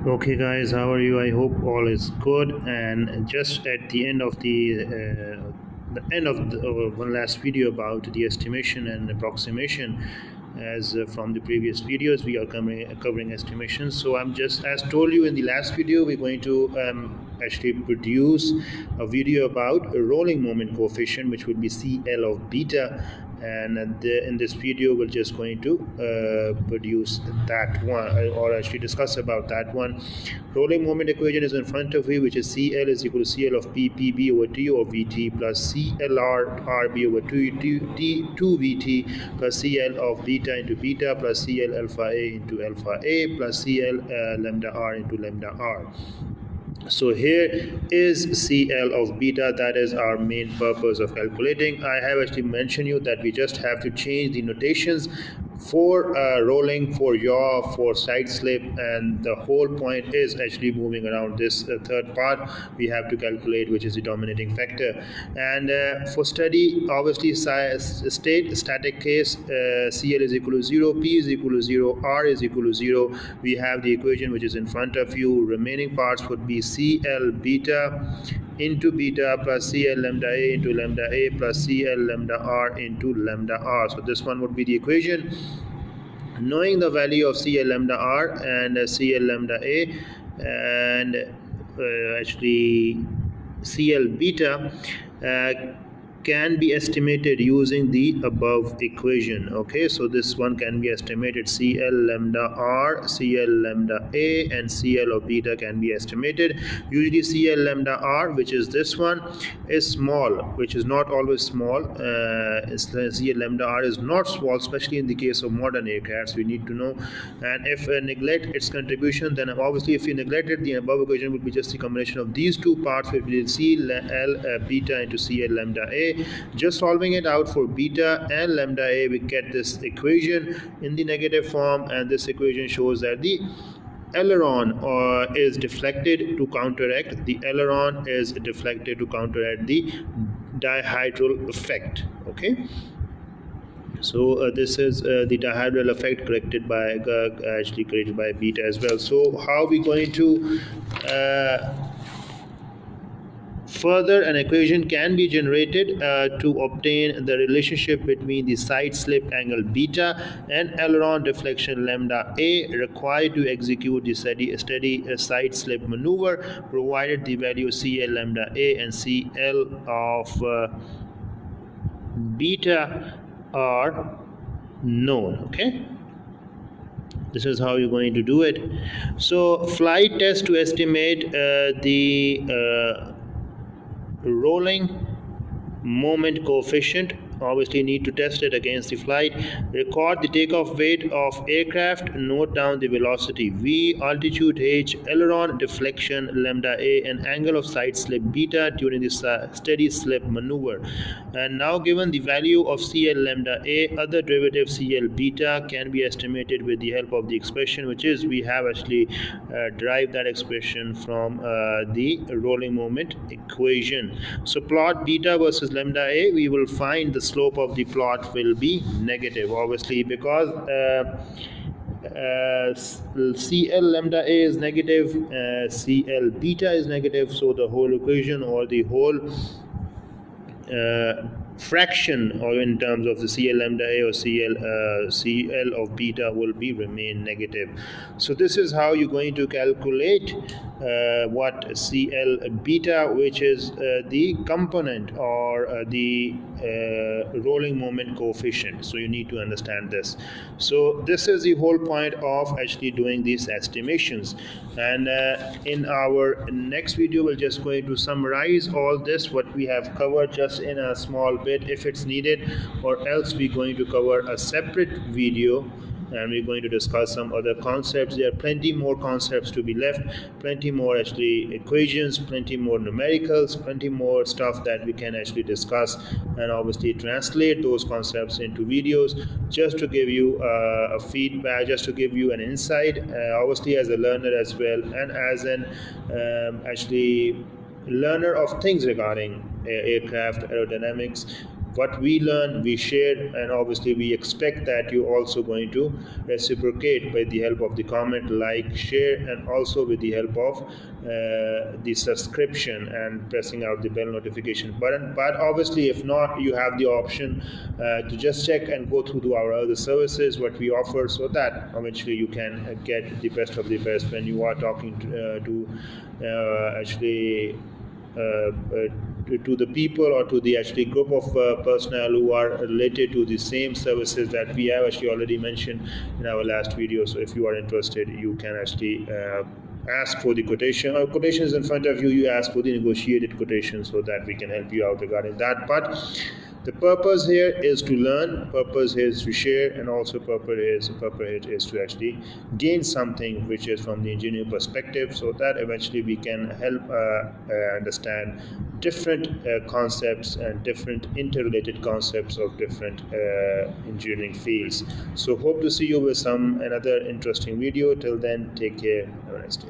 Okay, guys, how are you? I hope all is good. And just at the end of the one last video about the estimation and approximation, as from the previous videos, we are covering estimations. So I'm just as told you in the last video, we're going to actually produce a video about a rolling moment coefficient, which would be CL of beta, and in this video we're just going to produce that one, or actually discuss about that one. Rolling moment equation is in front of you, which is CL is equal to CL of PB over T over VT plus CLR RB over 2VT plus CL of beta into beta plus CL alpha A into alpha A plus CL lambda R into lambda R. So here is CL of beta, that is our main purpose of calculating. I have actually mentioned you that we just have to change the notations for rolling, for yaw, for side slip, and the whole point is actually moving around this third part we have to calculate, which is the dominating factor. And for study, obviously static case, CL is equal to 0, P is equal to 0, R is equal to 0. We have the equation which is in front of you. Remaining parts would be CL beta into beta plus CL lambda A into lambda A plus CL lambda R into lambda R. So this one would be the equation. Knowing the value of CL lambda R and CL lambda A and actually CL beta can be estimated using the above equation. Okay, so this one can be estimated. CL lambda R, CL lambda A, and CL of beta can be estimated. Usually CL lambda R, which is this one, is small, which is not always small. CL lambda R is not small, especially in the case of modern aircrafts, we need to know. And if neglect its contribution, then obviously if you neglected, the above equation would be just the combination of these two parts, which will CL beta into CL lambda A. Just solving it out for beta and lambda A, we get this equation in the negative form, and this equation shows that the aileron is deflected to counteract the dihedral effect. Okay, so this is the dihedral effect created by beta as well. So how are we going to further, an equation can be generated to obtain the relationship between the side slip angle beta and aileron deflection lambda A required to execute the steady side slip maneuver, provided the value CL lambda A and CL of beta are known. Okay, this is how you're going to do it. So flight test to estimate the rolling moment coefficient. Obviously need to test it against the flight. Record the takeoff weight of aircraft, note down the velocity v, altitude h, aileron deflection lambda A, and angle of side slip beta during the steady slip maneuver. And now given the value of CL lambda A, other derivative CL beta can be estimated with the help of the expression, which is we have actually derived that expression from the rolling moment equation. So plot beta versus lambda A, we will find the slope of the plot will be negative, obviously, because CL lambda A is negative, CL beta is negative, so the whole equation, or the whole fraction, or in terms of the CL lambda A or CL of beta, will be remain negative. So this is how you're going to calculate what CL beta, which is the component, or the rolling moment coefficient. So you need to understand this. So this is the whole point of actually doing these estimations. And in our next video, we're just going to summarize all this, what we have covered, just in a small bit if it's needed, or else we're going to cover a separate video and we're going to discuss some other concepts. There are plenty more concepts to be left, plenty more actually equations, plenty more numericals, plenty more stuff that we can actually discuss, and obviously translate those concepts into videos, just to give you a feedback, just to give you an insight, obviously as a learner as well, and as an actually learner of things regarding aircraft aerodynamics. what we learn, we share, and obviously we expect that you're also going to reciprocate by the help of the comment, like, share, and also with the help of the subscription and pressing out the bell notification button. But obviously, if not, you have the option to just check and go through to our other services, what we offer, so that eventually you can get the best of the best when you are talking to actually to the people or to the actually group of personnel who are related to the same services that we have actually already mentioned in our last video. So if you are interested, you can actually ask for the quotation, or quotation is in front of you, you ask for the negotiated quotation so that we can help you out regarding that. But the purpose here is to learn, purpose here is to share, and also purpose is to actually gain something which is from the engineering perspective, so that eventually we can help understand different concepts and different interrelated concepts of different engineering fields. So hope to see you with another interesting video. Till then, take care. Have a nice day.